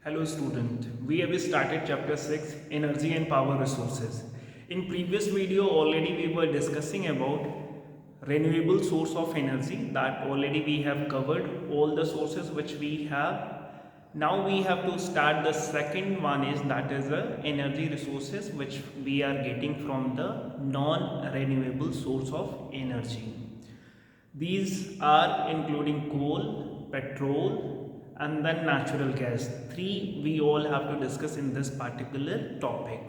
Hello student, we have started chapter 6 energy and power resources. In previous video already we were discussing about renewable source of energy, that already we have covered all the sources which we have. Now we have to start the second one, is that is the energy resources which we are getting from the non-renewable source of energy. These are including coal, petrol, and then natural gas. Three we all have to discuss in this particular topic.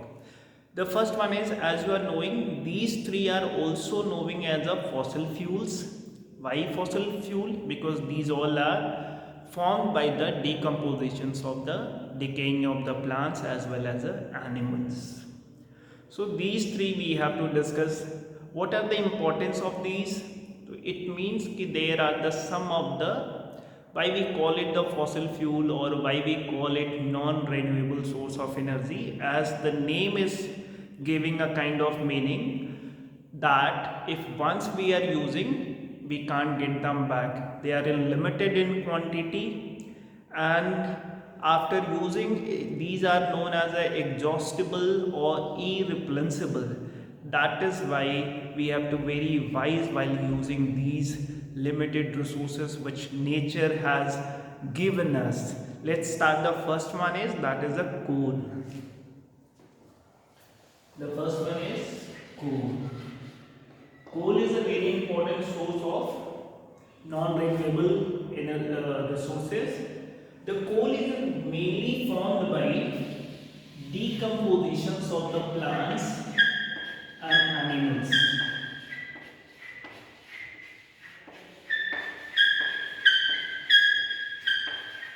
The first one is, as you are knowing, these three are also known as a fossil fuels. Why fossil fuel? Because these all are formed by the decompositions of the decaying of the plants as well as the animals. So these three we have to discuss. What are the importance of these? It means that there are the sum of the, why we call it the fossil fuel or why we call it non-renewable source of energy, as the name is giving a kind of meaning that if once we are using, we can't get them back. They are limited in quantity, and after using, these are known as a exhaustible or irreplaceable. That is why we have to very wise while using these limited resources which nature has given us. Let's start. The first one is, that is a coal. The first one is coal. Coal is a very important source of non-renewable resources. The coal is mainly formed by decompositions of the plants and animals.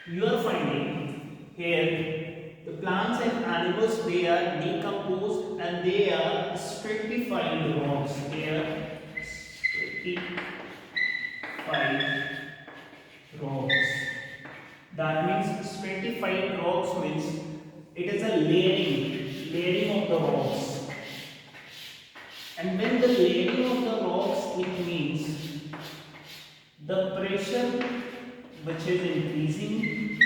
You are finding here the plants and animals, they are decomposed and they are stratified rocks. They are stratified rocks. That means stratified rocks means it is a layering of the rocks. And when the layering of the rocks, it means the pressure which is increasing,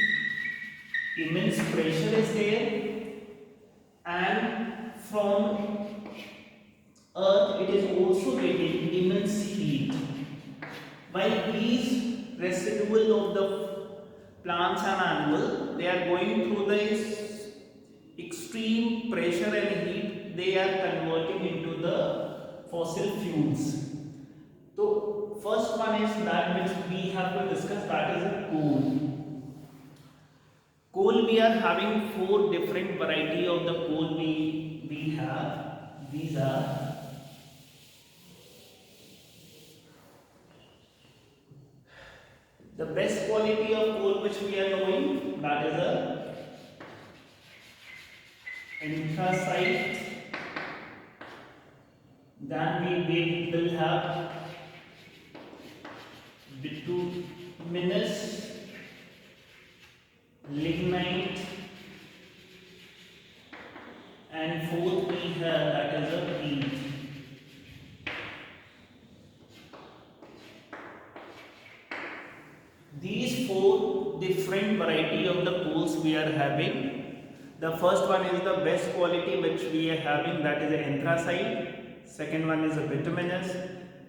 immense pressure is there, and from earth it is also getting immense heat. While these residual of the plants and animals, they are going through this extreme pressure and heat, they are converting into the fossil fuels. So first one is that which we have to discuss, that is a coal. Coal, we are having four different variety of the coal we have. These are the best quality of coal which we are knowing, that is a anthracite. Then we will have bituminous, lignite, and fourth we have, that is a peat. These four different variety of the coals we are having. The first one is the best quality which we are having, that is a anthracite. Second one is a bituminous.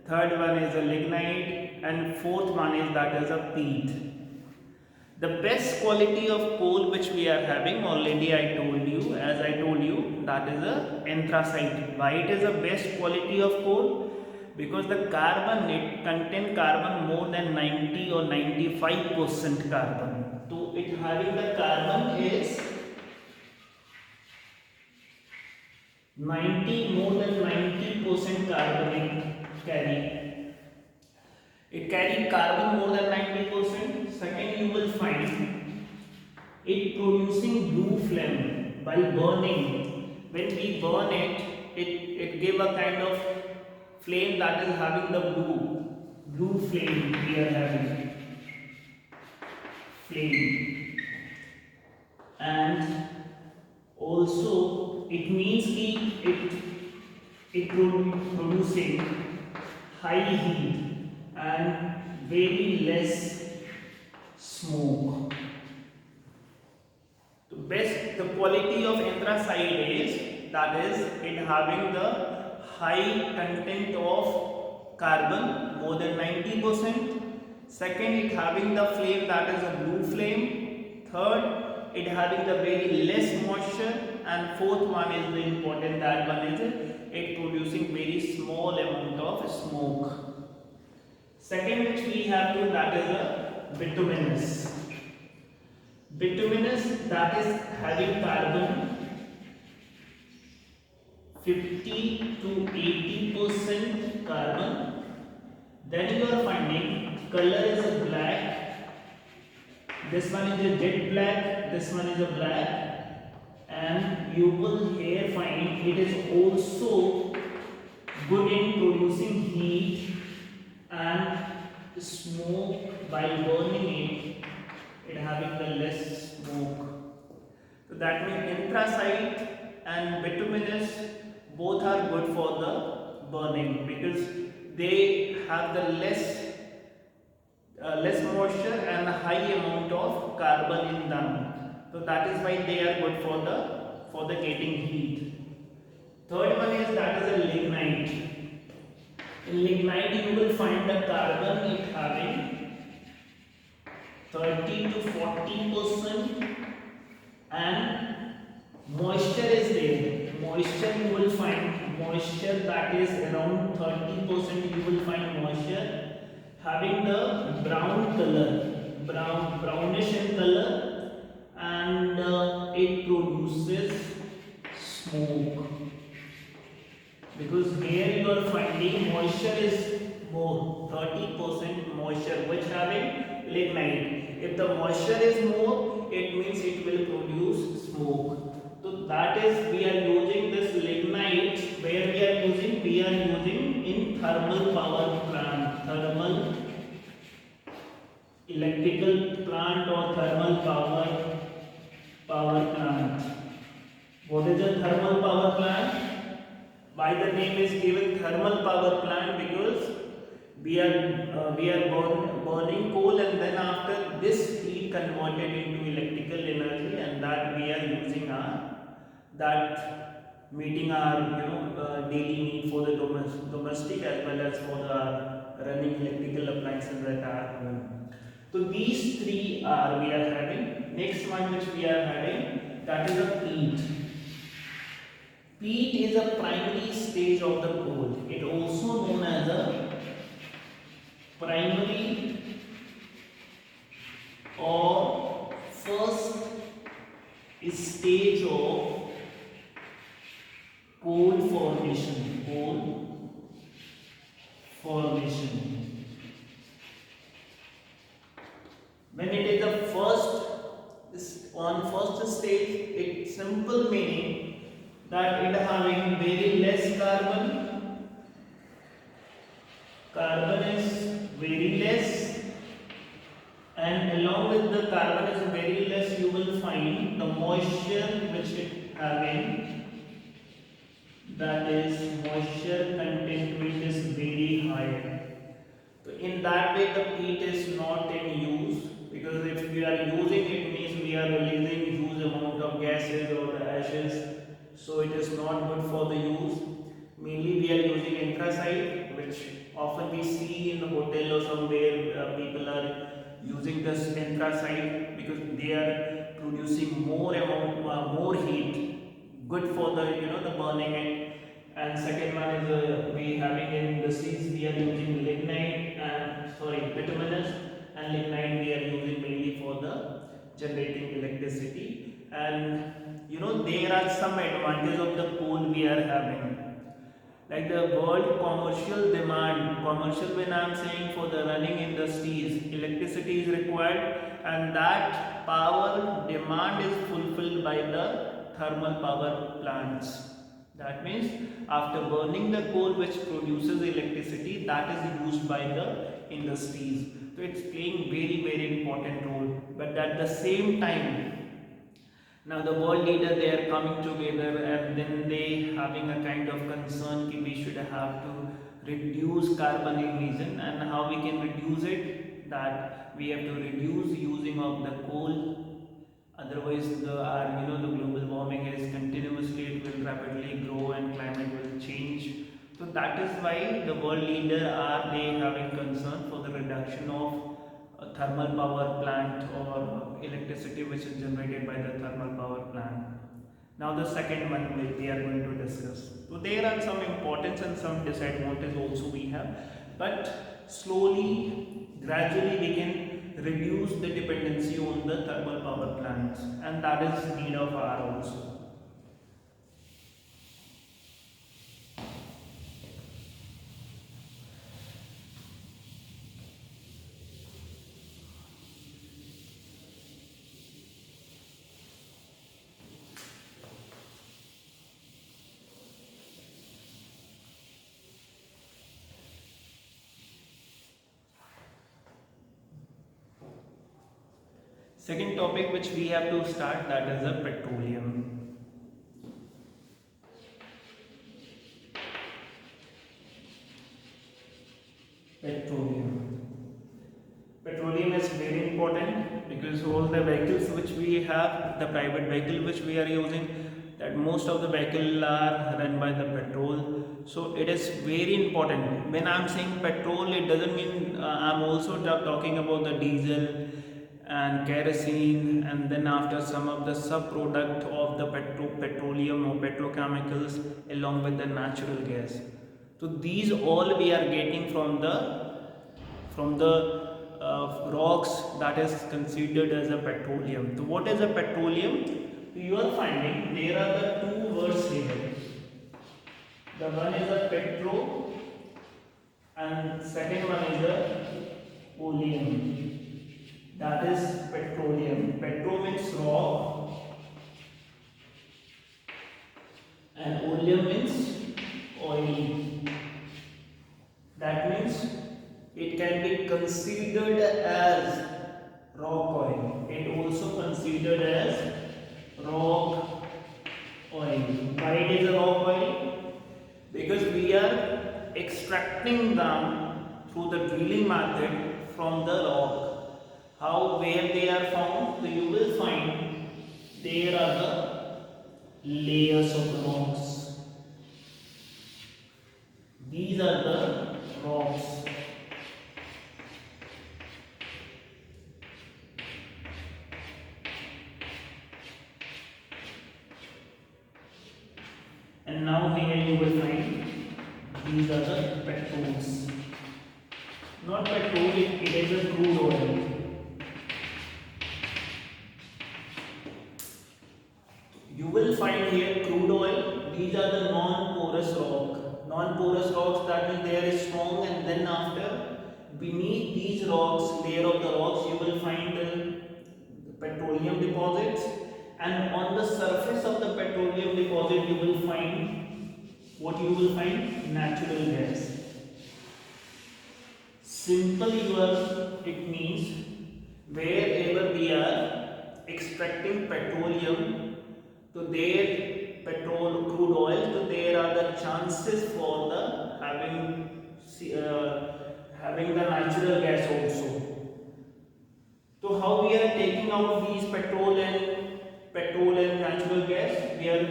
Third one is a lignite, and fourth one is, that is a peat. The best quality of coal which we are having, already I told you, as I told you, that is a anthracite. Why it is the best quality of coal? Because the carbon, it contain carbon more than 90 or 95% carbon. So it having the carbon is 90, more than 90% carbon it carry. It carry carbon more than 90%. Second, you will find it producing blue flame by burning. When we burn it, it give a kind of flame that is having the blue flame. We are having flame, and also it means it producing high heat and very less smoke. the quality of anthracite is, that is it having the high content of carbon, more than 90%. Second, it having the flame, that is a blue flame. Third, it having the very less moisture. And fourth one is the important, that one is it producing very small amount of smoke. Second which we have to, that is a bituminous. Bituminous, that is having carbon 50 to 80% carbon. Then you are finding color is a black. This one is a jet black. This one is a black. And you will here find it is also good in producing heat and smoke. By burning it having the less smoke. So that means anthracite and bituminous both are good for the burning, because they have the less moisture and a high amount of carbon in them. So that is why they are good for the getting heat. Third one is, that is a lignite. In lignite you will find the carbon it having 30 to 40% and moisture is there. Moisture you will find moisture, that is around 30%. You will find moisture having the brown color, brownish in color, and it produces smoke, because here you are finding moisture is more, 30% moisture, which having lignite. If the moisture is more, it means it will produce smoke. So that is, we are using this lignite, where we are using in thermal power plant, thermal electrical plant or thermal power plant. What is a thermal power plant? Why the name is given thermal power plant? Because we are burning coal, and then after this heat converted into electrical energy, and that we are using that meeting our daily need for the domestic as well as for the running electrical appliances at our home. So these three are we are having. Next one which we are having, that is a peat. Peat is a primary stage of the coal. It also known as a primary or first stage of coal formation. When it is the first stage, its simple meaning that it having very less carbon. Carbon is very less, and along with the carbon is very less, you will find the moisture which it having, that is moisture content is very high. So in that way the peat is not in use, because if we are using it means we are releasing huge amount of gases or the ashes, so it is not good for the use. Mainly we are using anthracite, which often we see in the hotel or somewhere people are using this anthracite because they are producing more heat, good for the the burning it. And second one is we having in the seeds we are using lignite and bituminous, and lignite we are using mainly for the generating electricity. And there are some advantages of the coal we are having, like the world commercial demand. Commercial, when I am saying for the running industries, electricity is required, and that power demand is fulfilled by the thermal power plants. That means after burning the coal which produces electricity, that is used by the industries. So it's playing very important role. But at the same time, now the world leader, they are coming together, and then they having a kind of concern that we should have to reduce carbon emission. And how we can reduce it? That we have to reduce using of the coal Otherwise, the global warming is continuously, it will rapidly grow and climate will change. So that is why the world leader are they having concern for the reduction of a thermal power plant or electricity which is generated by the thermal power plant. Now the second one we are going to discuss. So there are some importance and some disadvantages also we have, but slowly, gradually we can reduce the dependency on the thermal power plants, and that is need of our also. Second topic which we have to start, that is the petroleum. Petroleum is very important because all the vehicles which we have, the private vehicle which we are using, that most of the vehicle are run by the petrol. So it is very important. When I'm saying petrol, it doesn't mean I'm also talking about the diesel and kerosene, and then after some of the sub-product of the petroleum or petrochemicals along with the natural gas. So these all we are getting from the rocks that is considered as a petroleum. So what is a petroleum? You are finding there are the two words here. The one is a petro and second one is a oleum. That is petroleum. Petro means rock and oleum means oil. That means it can be considered as rock oil. It also considered as rock oil. Why it is a rock oil? Because we are extracting them through the drilling method from the rock. How, where they are found? So you will find there are the layers of rocks. These are the rocks. And now here you will find these are the petrols. Not petrol, it is a crude oil. You will find here crude oil. These are the non-porous rock. Non-porous rocks, that means they are strong, and then after beneath these rocks, layer of the rocks, you will find the petroleum deposits, and on the surface of the petroleum deposit you will find what you will find? Natural gas. Simply it means wherever we are extracting petroleum, so there crude oil, so there are the chances for the having the natural gas also. So how we are taking out these petrol and natural gas? We are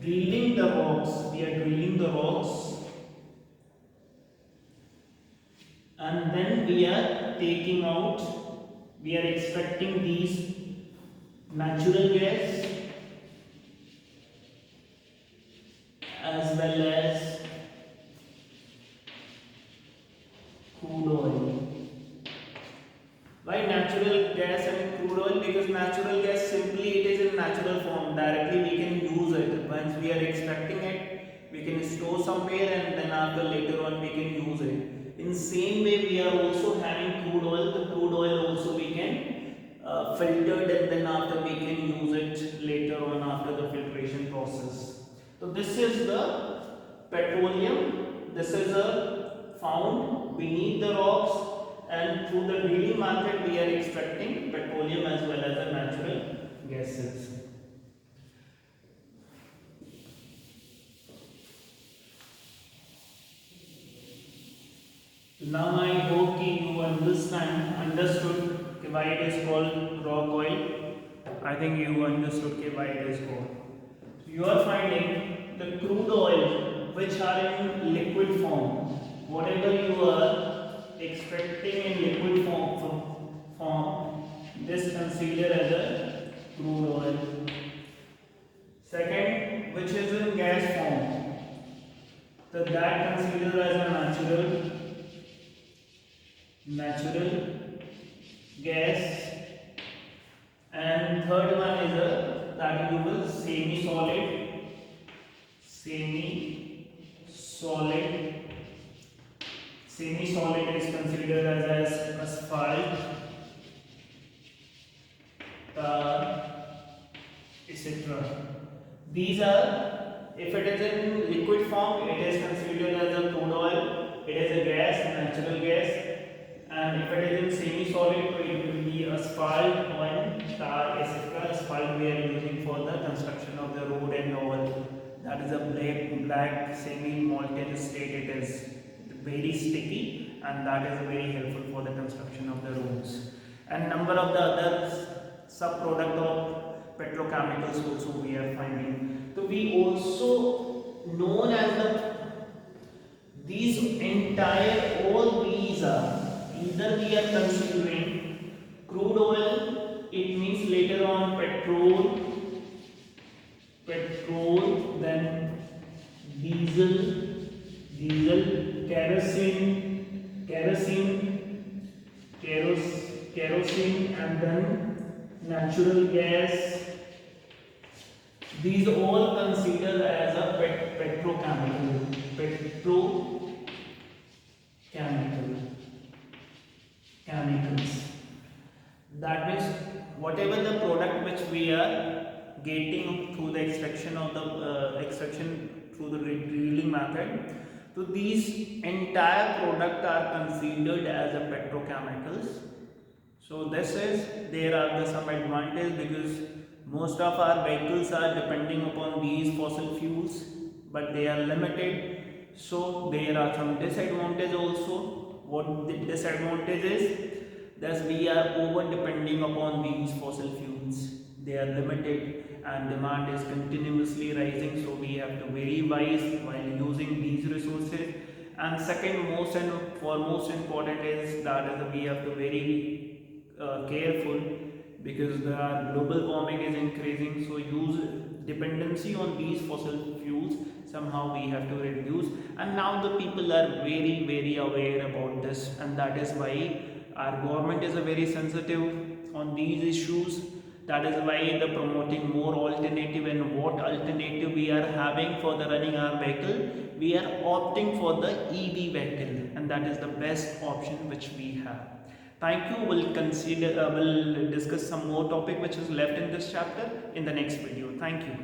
drilling the rocks. And then we are taking out, we are extracting these natural gas as well as crude oil. Why natural gas and crude oil? Because natural gas simply it is in natural form. Directly we can use it. Once we are extracting it, we can store somewhere, and then after later on we can use it. In same way we are also having crude oil. The crude oil also we can filtered, and then after we can use it later on after the filtration process. So this is the petroleum. This is found beneath the rocks, and through the drilling method we are extracting petroleum as well as the natural gases. Now I hope that you understood why it is called rock oil. I think you understood why it is called. You are finding the crude oil which are in liquid form. Whatever you are extracting in liquid form, this considered as a crude oil. Second, which is in gas form, so that considered as a natural gas. And third one is a that you will semi-solid is considered as asphalt, tar, etc. These are, if it is in liquid form, it is considered as a crude oil, it is a gas, natural gas, and if it is in semi-solid, it will be asphalt, oil, tar, etc. Asphalt we are using for the construction of the road and all. That is a black semi-molten state. It is very sticky, and that is very helpful for the construction of the roads. And number of the other sub-product of petrochemicals also we are finding. So we also known as all these are either we are considering crude oil, it means later on petrol, then diesel, kerosene, and then natural gas. These all considered as a chemicals. That means whatever the product which we are getting through the extraction of the extraction through the drilling method, so these entire product are considered as a petrochemicals. So this is, there are some advantage because most of our vehicles are depending upon these fossil fuels, but they are limited. So there are some disadvantage also. What the disadvantage is that we are over depending upon these fossil fuels. They are limited and demand is continuously rising, so we have to be very wise while using these resources. And second, most and foremost important is that we have to very careful because the global warming is increasing, so use dependency on these fossil fuels somehow we have to reduce. And now the people are very aware about this, and that is why our government is very sensitive on these issues. That is why the promoting more alternative, and what alternative we are having for the running our vehicle, we are opting for the EV vehicle, and that is the best option which we have. Thank you. We'll discuss some more topic which is left in this chapter in the next video. Thank you.